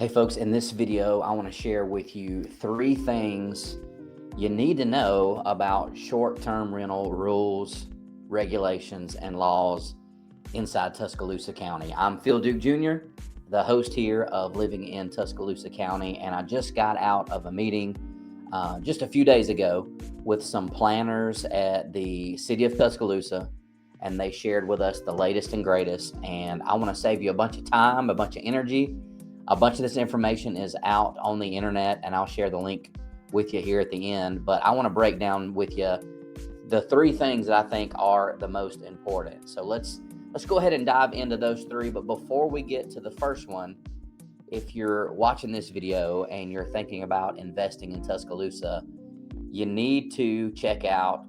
Hey folks, in this video, I want to share with you 3 things you need to know about short-term rental rules, regulations, and laws inside Tuscaloosa County. I'm Phil Duke Jr., the host here of Living in Tuscaloosa County, and I just got out of a meeting just a few days ago with some planners at the city of Tuscaloosa, and they shared with us the latest and greatest, and I want to save you a bunch of time, a bunch of energy. A bunch of this information is out on the internet, and I'll share the link with you here at the end. But I want to break down with you the 3 things that I think are the most important. So let's go ahead and dive into those 3. But before we get to the first one, if you're watching this video and you're thinking about investing in Tuscaloosa, you need to check out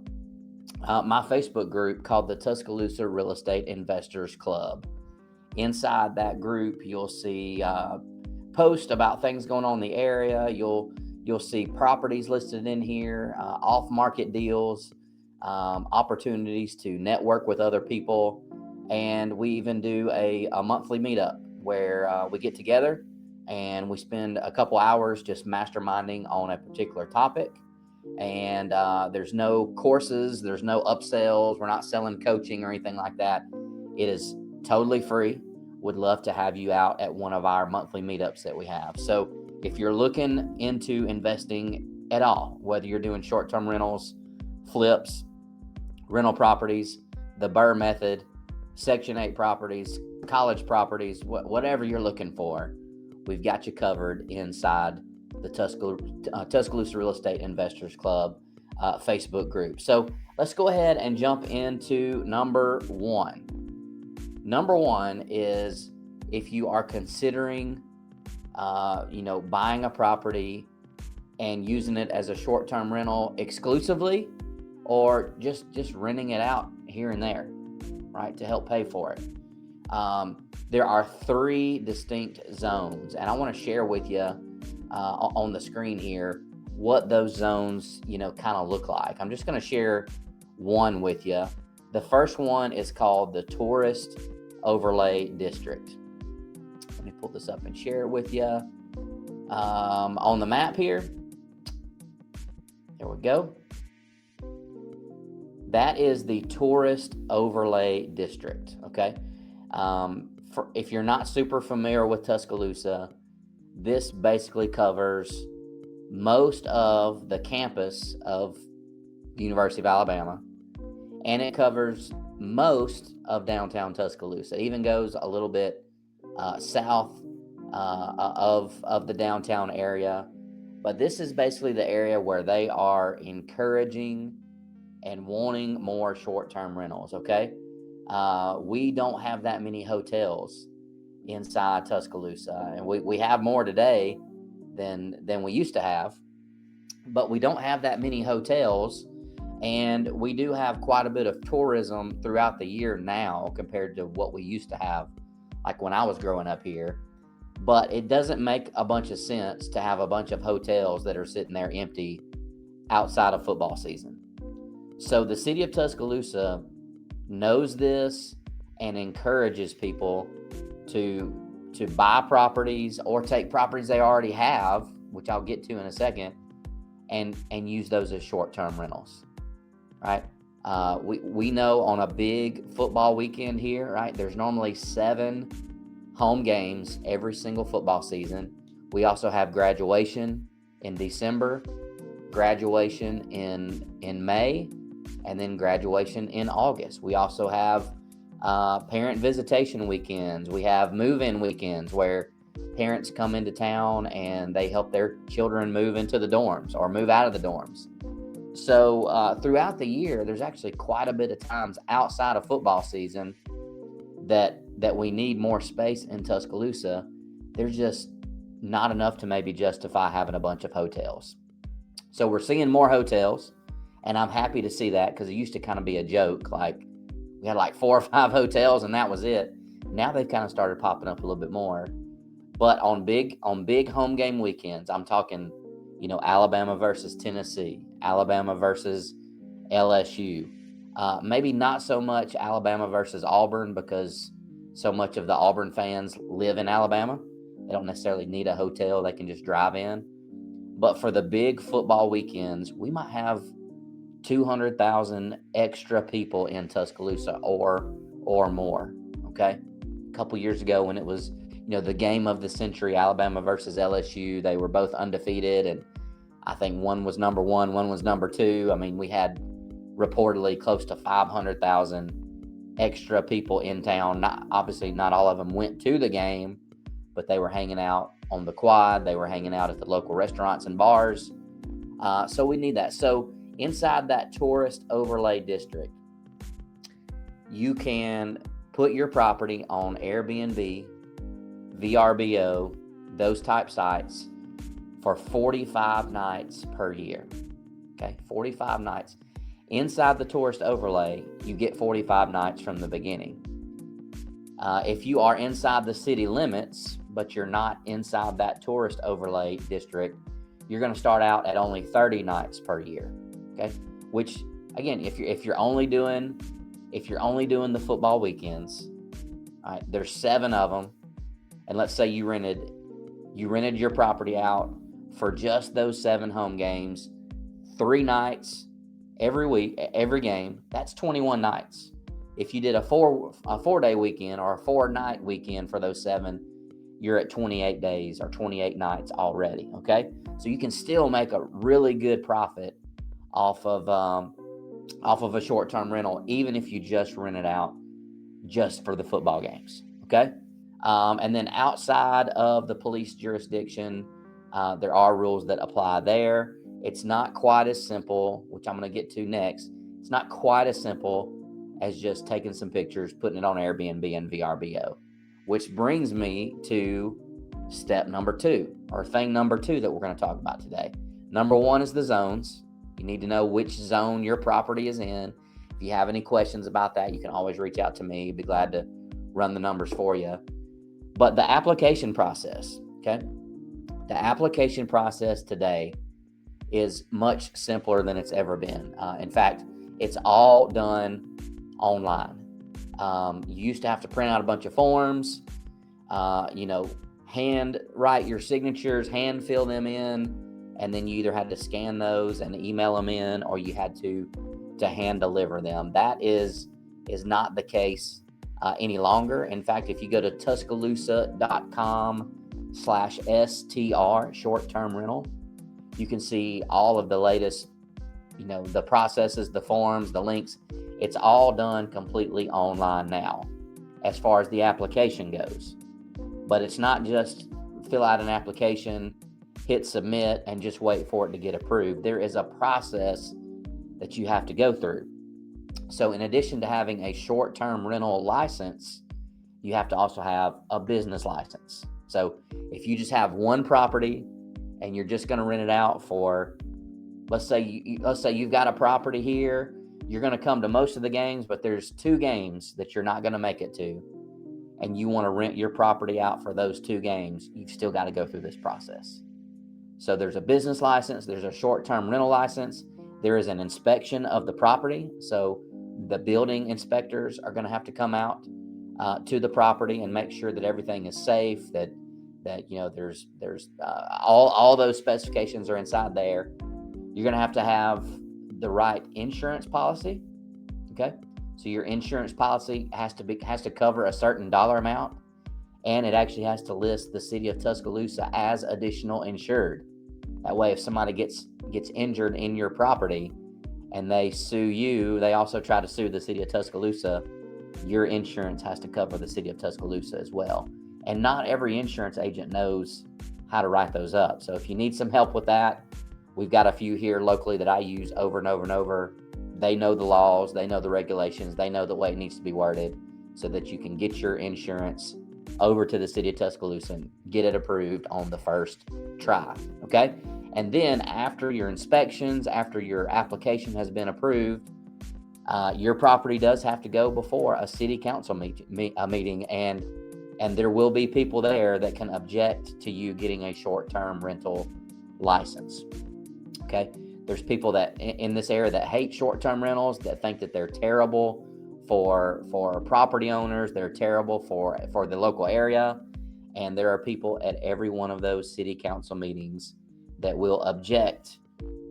my Facebook group called the Tuscaloosa Real Estate Investors Club. Inside that group, you'll see posts about things going on in the area. You'll see properties listed in here, off-market deals, opportunities to network with other people, and we even do a monthly meetup where we get together and we spend a couple hours just masterminding on a particular topic. And there's no courses, there's no upsells. We're not selling coaching or anything like that. It is totally free. Would love to have you out at one of our monthly meetups that we have. So if you're looking into investing at all, whether you're doing short-term rentals, flips, rental properties, the BRRRR method, Section 8 properties, college properties, whatever you're looking for, we've got you covered inside the Tuscaloosa Real Estate Investors Club Facebook group. So let's go ahead and jump into number 1. Number 1 is if you are considering, buying a property and using it as a short-term rental exclusively, or just renting it out here and there, right, to help pay for it. There are 3 distinct zones, and I want to share with you on the screen here what those zones, kind of look like. I'm just going to share one with you. The first one is called the Tourist Overlay District. Let me pull this up and share it with you. On the map here, there we go. That is the Tourist Overlay District, okay? If you're not super familiar with Tuscaloosa, this basically covers most of the campus of the University of Alabama, and it covers most of downtown Tuscaloosa. It even goes a little bit south of the downtown area. But this is basically the area where they are encouraging and wanting more short-term rentals, okay? We don't have that many hotels inside Tuscaloosa, and we have more today than we used to have, but we don't have that many hotels. And we do have quite a bit of tourism throughout the year now compared to what we used to have, like when I was growing up here. But it doesn't make a bunch of sense to have a bunch of hotels that are sitting there empty outside of football season. So the city of Tuscaloosa knows this and encourages people to buy properties or take properties they already have, which I'll get to in a second, and use those as short-term rentals. Right? We know on a big football weekend here, right, there's normally 7 home games every single football season. We also have graduation in December, graduation in May, and then graduation in August. We also have parent visitation weekends. We have move-in weekends where parents come into town and they help their children move into the dorms or move out of the dorms. So throughout the year, there's actually quite a bit of times outside of football season that we need more space in Tuscaloosa. There's just not enough to maybe justify having a bunch of hotels. So we're seeing more hotels, and I'm happy to see that because it used to kind of be a joke. Like we had like 4 or 5 hotels and that was it. Now they've kind of started popping up a little bit more. But on big home game weekends, I'm talking, Alabama versus Tennessee, Alabama versus LSU. Maybe not so much Alabama versus Auburn because so much of the Auburn fans live in Alabama. They don't necessarily need a hotel. They can just drive in. But for the big football weekends, we might have 200,000 extra people in Tuscaloosa or more. Okay. A couple years ago when it was, the game of the century, Alabama versus LSU, they were both undefeated. And I think one was number one was number two. I mean, we had reportedly close to 500,000 extra people in town. Obviously, not all of them went to the game, but they were hanging out on the quad. They were hanging out at the local restaurants and bars. So we need that. So inside that tourist overlay district, you can put your property on Airbnb, VRBO, those type sites for 45 nights per year. Okay, 45 nights. Inside the tourist overlay, you get 45 nights from the beginning. If you are inside the city limits, but you're not inside that tourist overlay district, you're going to start out at only 30 nights per year. Okay, which again, if you're only doing the football weekends, all right, there's 7 of them, and let's say you rented your property out for just those 7 home games, 3 nights every week, every game. That's 21 nights. If you did a 4-day weekend or a 4-night weekend for those 7, you're at 28 days or 28 nights already. Okay, so you can still make a really good profit off of a short-term rental, even if you just rent it out just for the football games. Okay, and then outside of the police jurisdiction, there are rules that apply there. It's not quite as simple, which I'm going to get to next. It's not quite as simple as just taking some pictures, putting it on Airbnb and VRBO, which brings me to step number 2, or thing number 2 that we're going to talk about today. Number 1 is the zones. You need to know which zone your property is in. If you have any questions about that, you can always reach out to me. Be glad to run the numbers for you. But the application process, okay? The application process today is much simpler than it's ever been. In fact, it's all done online. You used to have to print out a bunch of forms, hand write your signatures, hand fill them in, and then you either had to scan those and email them in, or you had to hand deliver them. That is not the case any longer. In fact, if you go to Tuscaloosa.com/STR, short-term rental, you can see all of the latest, the processes, the forms, the links. It's all done completely online now as far as the application goes. But it's not just fill out an application, hit submit, and just wait for it to get approved. There is a process that you have to go through. So in addition to having a short-term rental license, you have to also have a business license. So if you just have one property and you're just going to rent it out for, let's say you've got a property here, you're going to come to most of the games, but there's 2 games that you're not going to make it to, and you want to rent your property out for those 2 games, you've still got to go through this process. So there's a business license, there's a short-term rental license, there is an inspection of the property. So the building inspectors are going to have to come out to the property and make sure that everything is safe, that there's all those specifications are inside there. You're going to have the right insurance policy. Okay, so your insurance policy has to cover a certain dollar amount, and it actually has to list the city of Tuscaloosa as additional insured. That way, if somebody gets injured in your property and they sue you, they also try to sue the city of Tuscaloosa, your insurance has to cover the city of Tuscaloosa as well. And not every insurance agent knows how to write those up. So if you need some help with that, we've got a few here locally that I use over and over and over. They know the laws, they know the regulations, they know the way it needs to be worded so that you can get your insurance over to the city of Tuscaloosa and get it approved on the first try, okay? And then after your inspections, after your application has been approved, your property does have to go before a city council meeting, and there will be people there that can object to you getting a short-term rental license, okay? There's people that in this area that hate short-term rentals, that think that they're terrible for property owners, they're terrible for the local area, And there are people at every one of those city council meetings that will object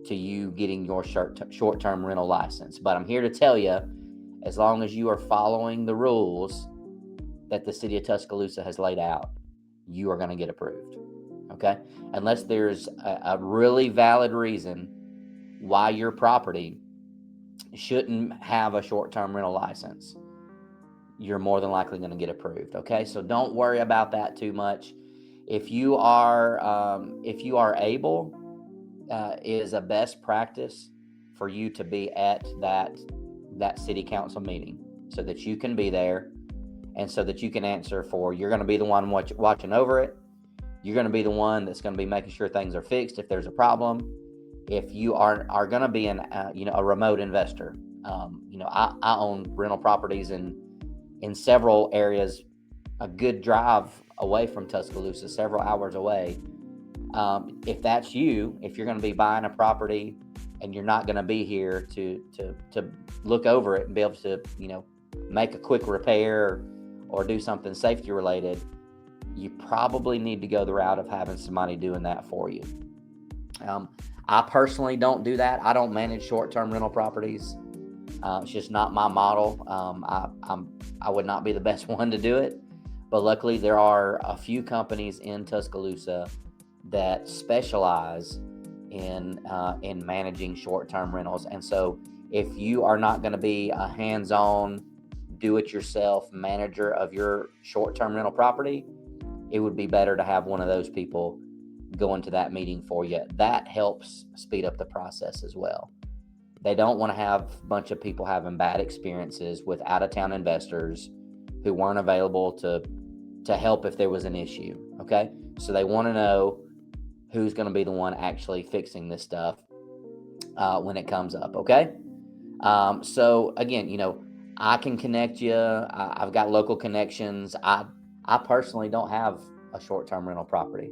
to you getting your short-term rental license. But I'm here to tell you, as long as you are following the rules that the city of Tuscaloosa has laid out, you are going to get approved. Okay? Unless there's a really valid reason why your property shouldn't have a short-term rental license, you're more than likely going to get approved. Okay? So don't worry about that too much. If you are able, it is a best practice for you to be at that city council meeting so that you can be there and so that you can answer for, you're going to be the one watching over it. You're going to be the one that's going to be making sure things are fixed if there's a problem. If you are going to be a remote investor, I own rental properties in several areas, a good drive away from Tuscaloosa, several hours away. If that's you, if you're going to be buying a property and you're not going to be here to look over it and be able to, make a quick repair or do something safety related, you probably need to go the route of having somebody doing that for you. I personally don't do that. I don't manage short-term rental properties. It's just not my model. I would not be the best one to do it, but luckily there are a few companies in Tuscaloosa that specialize in managing short-term rentals. And so if you are not going to be a hands-on, do-it-yourself manager of your short-term rental property, it would be better to have one of those people go into that meeting for you. That helps speed up the process as well. They don't want to have a bunch of people having bad experiences with out-of-town investors who weren't available to help if there was an issue, okay? So they want to know who's going to be the one actually fixing this stuff when it comes up, okay? So again, I can connect you. I've got local connections. I personally don't have a short-term rental property.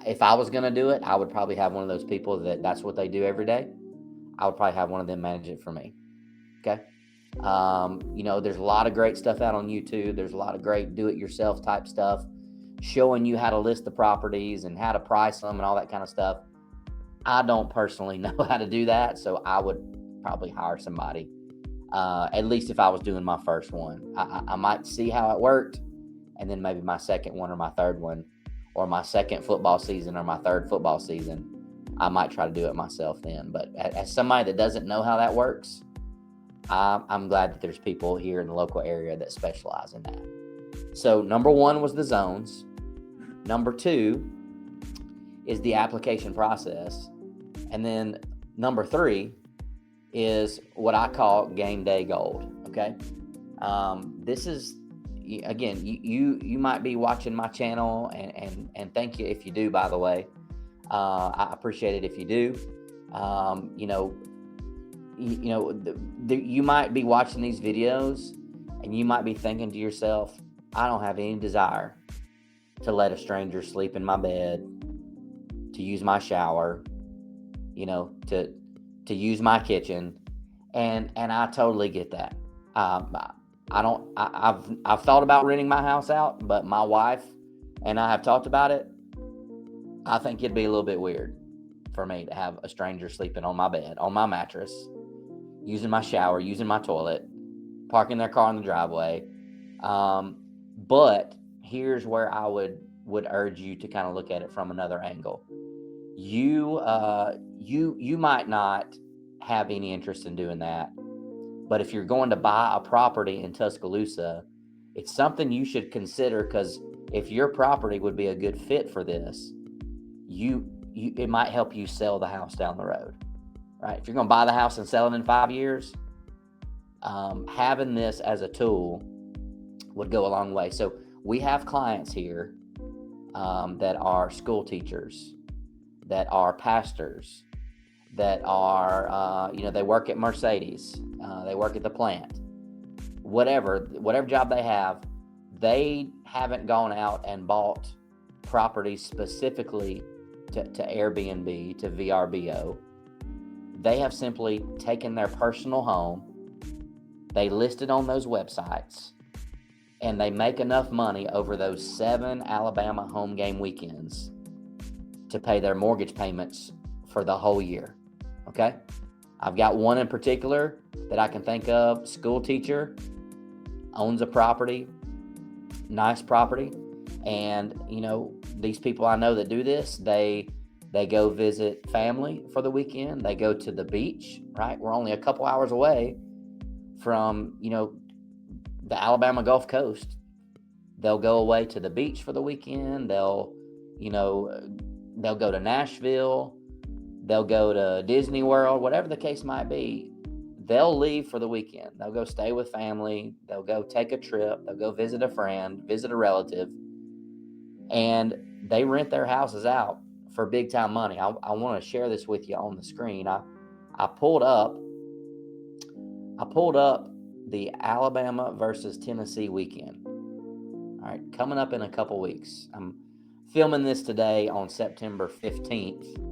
If I was going to do it, I would probably have one of those people that's what they do every day. I would probably have one of them manage it for me. Okay. There's a lot of great stuff out on YouTube. There's a lot of great do-it-yourself type stuff showing you how to list the properties and how to price them and all that kind of stuff. I don't personally know how to do that, so I would probably hire somebody. At least if I was doing my first one, I might see how it worked, and then maybe my second one or my third one, or my second football season or my third football season, I might try to do it myself then. But as somebody that doesn't know how that works, I'm glad that there's people here in the local area that specialize in that. So number one was the zones. Number two is the application process. And then number three is what I call game day gold. Okay. This is, again, you might be watching my channel, and thank you if you do, by the way. I appreciate it if you do. You might be watching these videos and you might be thinking to yourself, I don't have any desire to let a stranger sleep in my bed, to use my shower, to use my kitchen. And I totally get that. I've thought about renting my house out, but my wife and I have talked about it. I think it'd be a little bit weird for me to have a stranger sleeping on my bed, on my mattress, using my shower, using my toilet, parking their car in the driveway. But here's where I would urge you to kind of look at it from another angle. You might not have any interest in doing that, but if you're going to buy a property in Tuscaloosa, it's something you should consider, because if your property would be a good fit for this, it might help you sell the house down the road, right? If you're going to buy the house and sell it in 5 years, having this as a tool would go a long way. So we have clients here that are school teachers, that are pastors, that are, they work at Mercedes, they work at the plant, whatever job they have. They haven't gone out and bought properties specifically to Airbnb, to VRBO. They have simply taken their personal home, they listed on those websites, and they make enough money over those 7 Alabama home game weekends to pay their mortgage payments for the whole year. Okay? I've got one in particular that I can think of. School teacher, owns a property, nice property, and these people I know that do this, they go visit family for the weekend. They go to the beach, right? We're only a couple hours away from the Alabama Gulf Coast. They'll go away to the beach for the weekend. They'll go to Nashville. They'll go to Disney World, whatever the case might be. They'll leave for the weekend. They'll go stay with family. They'll go take a trip. They'll go visit a friend, visit a relative, and they rent their houses out for big time money. I want to share this with you on the screen. I pulled up the Alabama versus Tennessee weekend. All right, coming up in a couple weeks. I'm filming this today on September 15th.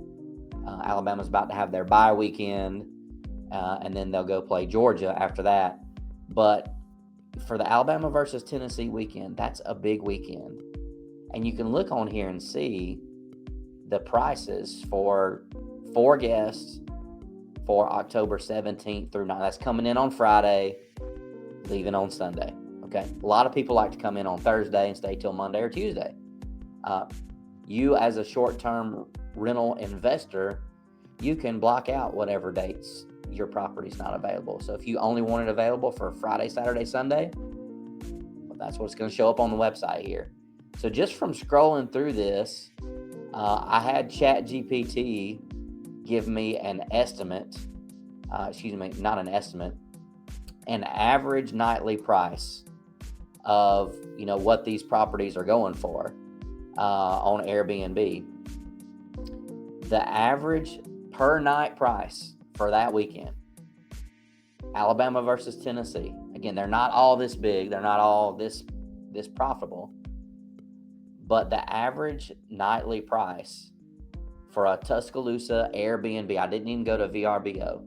Alabama's about to have their bye weekend, and then they'll go play Georgia after that. But for the Alabama versus Tennessee weekend, that's a big weekend. And you can look on here and see the prices for 4 guests for October 17th through 9th. That's coming in on Friday, leaving on Sunday. Okay. A lot of people like to come in on Thursday and stay till Monday or Tuesday. You, as a short-term rental investor, you can block out whatever dates your property's not available. So if you only want it available for Friday, Saturday, Sunday, well, that's what's going to show up on the website here. So just from scrolling through this, I had ChatGPT give me an estimate, an average nightly price of, what these properties are going for on Airbnb. The average per night price for that weekend, Alabama versus Tennessee. Again, they're not all this big. They're not all this profitable. But the average nightly price for a Tuscaloosa Airbnb, I didn't even go to VRBO,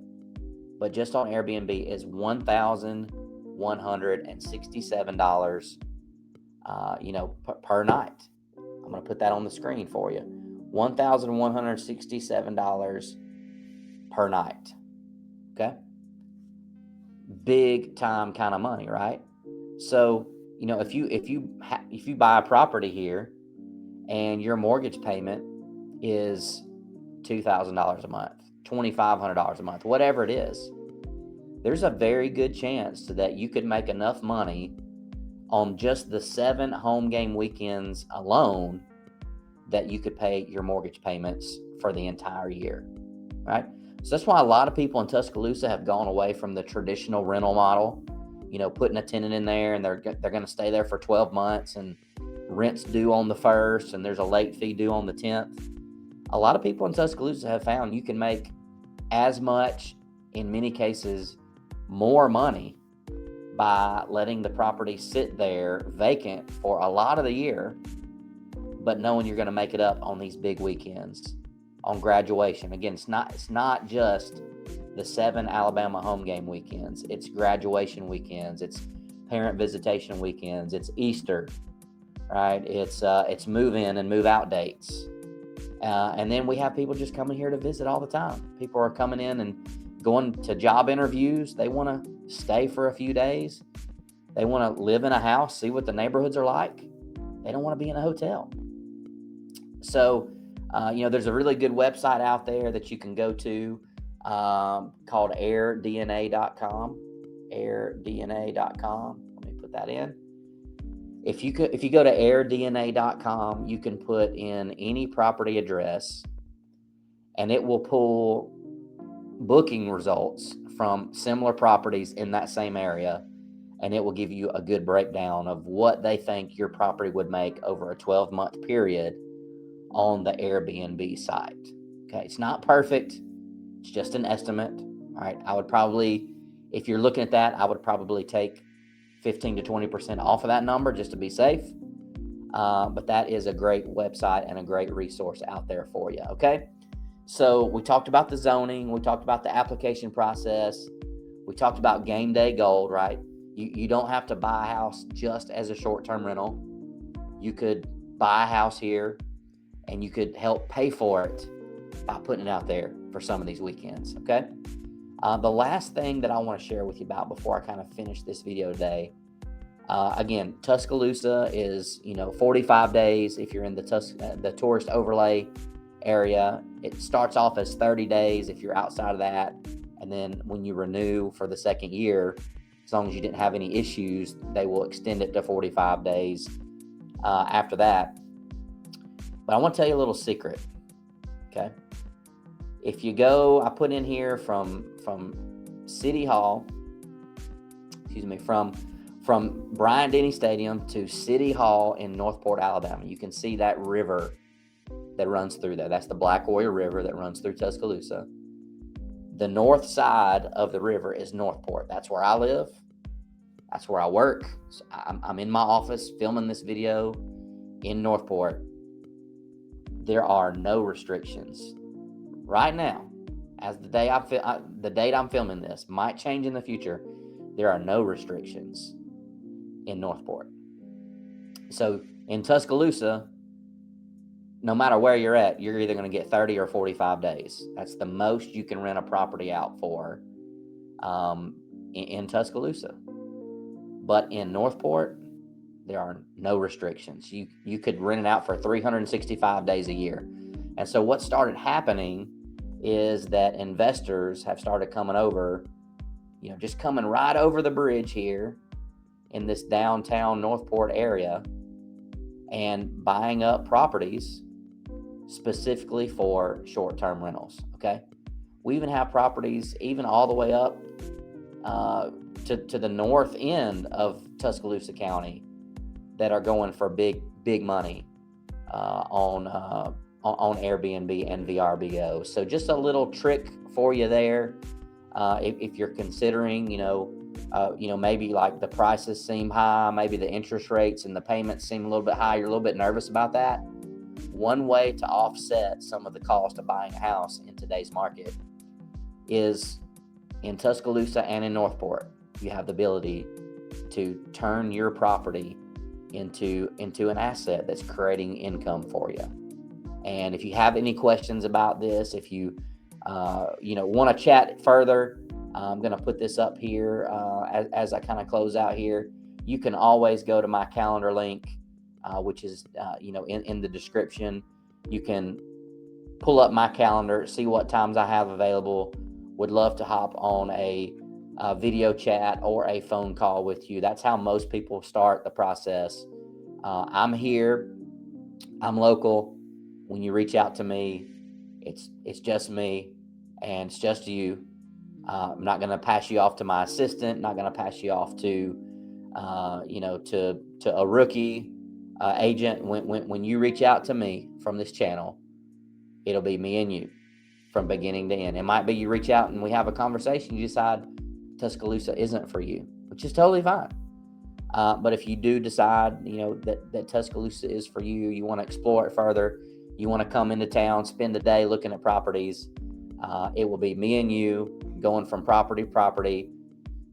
but just on Airbnb is $1,167, per night. I'm going to put that on the screen for you. $1,167 per night. Okay? Big time kind of money, right? So, if you buy a property here and your mortgage payment is $2,000 a month, $2,500 a month, whatever it is, there's a very good chance that you could make enough money on just the 7 home game weekends alone that you could pay your mortgage payments for the entire year, right? So that's why a lot of people in Tuscaloosa have gone away from the traditional rental model, putting a tenant in there, and they're going to stay there for 12 months, and rent's due on the 1st, and there's a late fee due on the 10th. A lot of people in Tuscaloosa have found you can make as much, in many cases, more money by letting the property sit there vacant for a lot of the year, but knowing you're going to make it up on these big weekends, on graduation. Again, it's not just the 7 Alabama home game weekends. It's graduation weekends. It's parent visitation weekends. It's Easter, right? It's move in and move out dates. And then we have people just coming here to visit all the time. People are coming in and going to job interviews. They want to stay for a few days. They want to live in a house, see what the neighborhoods are like. They don't want to be in a hotel. So, there's a really good website out there that you can go to called airdna.com. airdna.com. Let me put that in. If you go to airdna.com, you can put in any property address, and it will pull booking results from similar properties in that same area, and it will give you a good breakdown of what they think your property would make over a 12-month period on the Airbnb site. Okay, it's not perfect. It's just an estimate. All right, I would probably, if you're looking at that, I would probably take 15 to 20% off of that number just to be safe. But that is a great website and a great resource out there for you. Okay, so we talked about the zoning. We talked about the application process. We talked about game day gold, right? You don't have to buy a house just as a short-term rental. You could buy a house here and you could help pay for it by putting it out there for some of these weekends, okay? The last thing that I want to share with you about before I kind of finish this video today, again, Tuscaloosa is 45 days if you're in the tourist overlay area. It starts off as 30 days if you're outside of that, and then when you renew for the second year, as long as you didn't have any issues, they will extend it to 45 days after that. But I want to tell you a little secret, okay? If you go, I put in here from City Hall, from Bryant-Denny Stadium to City Hall in Northport, Alabama. You can see that river that runs through there. That's the Black Warrior River that runs through Tuscaloosa. The north side of the river is Northport. That's where I live. That's where I work. So I'm in my office filming this video in Northport. There are no restrictions right now. As the date I'm filming this might change in the future. There are no restrictions in Northport. So in Tuscaloosa, no matter where you're at, you're either going to get 30 or 45 days. That's the most you can rent a property out for in Tuscaloosa. But in Northport, there are no restrictions. You could rent it out for 365 days a year. And so what started happening is that investors have started coming over, just coming right over the bridge here in this downtown Northport area and buying up properties specifically for short-term rentals, okay? We even have properties even all the way up to the north end of Tuscaloosa County that are going for big money on Airbnb and VRBO. So just a little trick for you there. If you're considering, maybe like the prices seem high, maybe the interest rates and the payments seem a little bit high, you're a little bit nervous about that. One way to offset some of the cost of buying a house in today's market is in Tuscaloosa and in Northport. You have the ability to turn your property into an asset that's creating income for you. And if you have any questions about this, if you want to chat further, I'm going to put this up here as I kind of close out here. You can always go to my calendar link, which is in the description. You can pull up my calendar, see what times I have available. Would love to hop on a video chat or a phone call with you. That's how most people start the process. I'm here. I'm local. When you reach out to me, it's just me and it's just you. I'm not going to pass you off to my assistant. Not going to pass you off to to a rookie agent. When you reach out to me from this channel, it'll be me and you from beginning to end. It might be you reach out and we have a conversation. You decide Tuscaloosa isn't for you, which is totally fine. But if you do decide, that Tuscaloosa is for you, you want to explore it further, you want to come into town, spend the day looking at properties, it will be me and you going from property to property.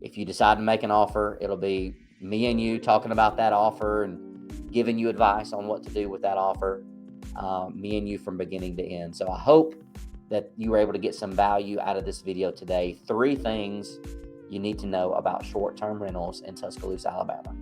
If you decide to make an offer, it'll be me and you talking about that offer and giving you advice on what to do with that offer, me and you from beginning to end. So I hope that you were able to get some value out of this video today. 3 things you need to know about short-term rentals in Tuscaloosa, Alabama.